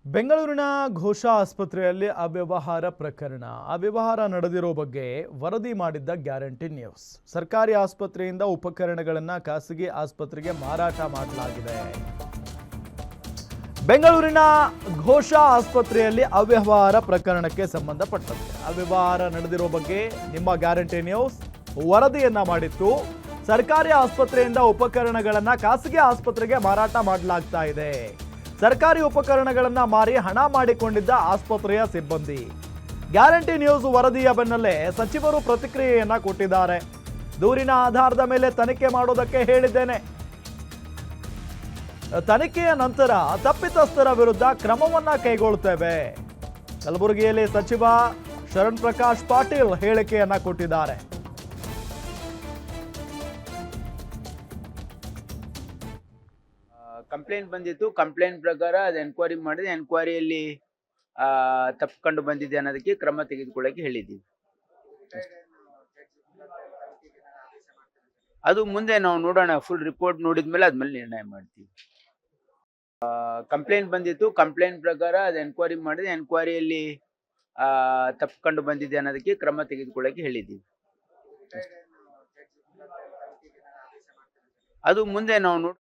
ಬೆಂಗಳೂರಿನ ಘೋಷ ಆಸ್ಪತ್ರೆಯಲ್ಲಿ ಅವ್ಯವಹಾರ ಪ್ರಕರಣ. ಅವ್ಯವಹಾರ ನಡೆದಿರೋ ಬಗ್ಗೆ ವರದಿ ಮಾಡಿದ್ದ ಗ್ಯಾರಂಟಿ ನ್ಯೂಸ್. ಸರ್ಕಾರಿ ಆಸ್ಪತ್ರೆಯಿಂದ ಉಪಕರಣಗಳನ್ನು ಖಾಸಗಿ ಆಸ್ಪತ್ರೆಗೆ ಮಾರಾಟ ಮಾಡಲಾಗಿದೆ. ಬೆಂಗಳೂರಿನ ಘೋಷ ಆಸ್ಪತ್ರೆಯಲ್ಲಿ ಅವ್ಯವಹಾರ ಪ್ರಕರಣಕ್ಕೆ ಸಂಬಂಧಪಟ್ಟಂತೆ ಅವ್ಯವಹಾರ ನಡೆದಿರೋ ಬಗ್ಗೆ ನಿಮ್ಮ ಗ್ಯಾರಂಟಿ ನ್ಯೂಸ್ ವರದಿಯನ್ನ ಮಾಡಿತ್ತು. ಸರ್ಕಾರಿ ಆಸ್ಪತ್ರೆಯಿಂದ ಉಪಕರಣಗಳನ್ನು ಖಾಸಗಿ ಆಸ್ಪತ್ರೆಗೆ ಮಾರಾಟ ಮಾಡಲಾಗ್ತಾ ಇದೆ. ಸರ್ಕಾರಿ ಉಪಕರಣಗಳನ್ನ ಮಾರಿ ಹಣ ಮಾಡಿಕೊಂಡಿದ್ದ ಆಸ್ಪತ್ರೆಯ ಸಿಬ್ಬಂದಿ. ಗ್ಯಾರಂಟಿ ನ್ಯೂಸ್ ವರದಿಯ ಬೆನ್ನಲ್ಲೇ ಸಚಿವರು ಪ್ರತಿಕ್ರಿಯೆಯನ್ನ ಕೊಟ್ಟಿದ್ದಾರೆ. ದೂರಿನ ಆಧಾರದ ಮೇಲೆ ತನಿಖೆ ಮಾಡೋದಕ್ಕೆ ಹೇಳಿದ್ದೇನೆ. ತನಿಖೆಯ ನಂತರ ತಪ್ಪಿತಸ್ಥರ ವಿರುದ್ಧ ಕ್ರಮವನ್ನ ಕೈಗೊಳ್ಳುತ್ತೇವೆ. ಕಲಬುರಗಿಯಲ್ಲಿ ಸಚಿವ ಶರಣ್ ಪ್ರಕಾಶ್ ಪಾಟೀಲ್ ಹೇಳಿಕೆಯನ್ನ ಕೊಟ್ಟಿದ್ದಾರೆ. ಕಂಪ್ಲೇಂಟ್ ಬಂದಿತ್ತು. ಕಂಪ್ಲೇಂಟ್ ಪ್ರಕಾರ ಅದು ಎನ್ಕ್ವೈರಿ ಮಾಡಿದೆ. ಎನ್ಕ್ವೈರಿಯಲ್ಲಿ ತಪ್ಪು ಕಂಡು ಬಂದಿದೆ ಅನ್ನೋದಕ್ಕೆ ಕ್ರಮ ತೆಗೆದುಕೊಳ್ಳಕ್ಕೆ ಹೇಳಿದ್ದೀವಿ. ಅದು ಮುಂದೆ ನಾವು ನೋಡೋಣ. ಫುಲ್ ರಿಪೋರ್ಟ್ ನೋಡಿದ್ಮೇಲೆ ಆದ್ಮೇಲೆ ನಿರ್ಣಯ ಮಾಡ್ತೀವಿ. ಕಂಪ್ಲೇಂಟ್ ಬಂದಿತ್ತು. ಕಂಪ್ಲೇಂಟ್ ಪ್ರಕಾರ ಅದು ಎನ್ಕ್ವೈರಿ ಮಾಡಿದೆ. ಎನ್ಕ್ವೈರಿಯಲ್ಲಿ ತಪ್ಪು ಕಂಡು ಬಂದಿದೆ ಅನ್ನೋದಕ್ಕೆ ಕ್ರಮ ತೆಗೆದುಕೊಳ್ಳಕ್ಕೆ ಹೇಳಿದ್ದೀವಿ. ಅದು ಮುಂದೆ ನಾವು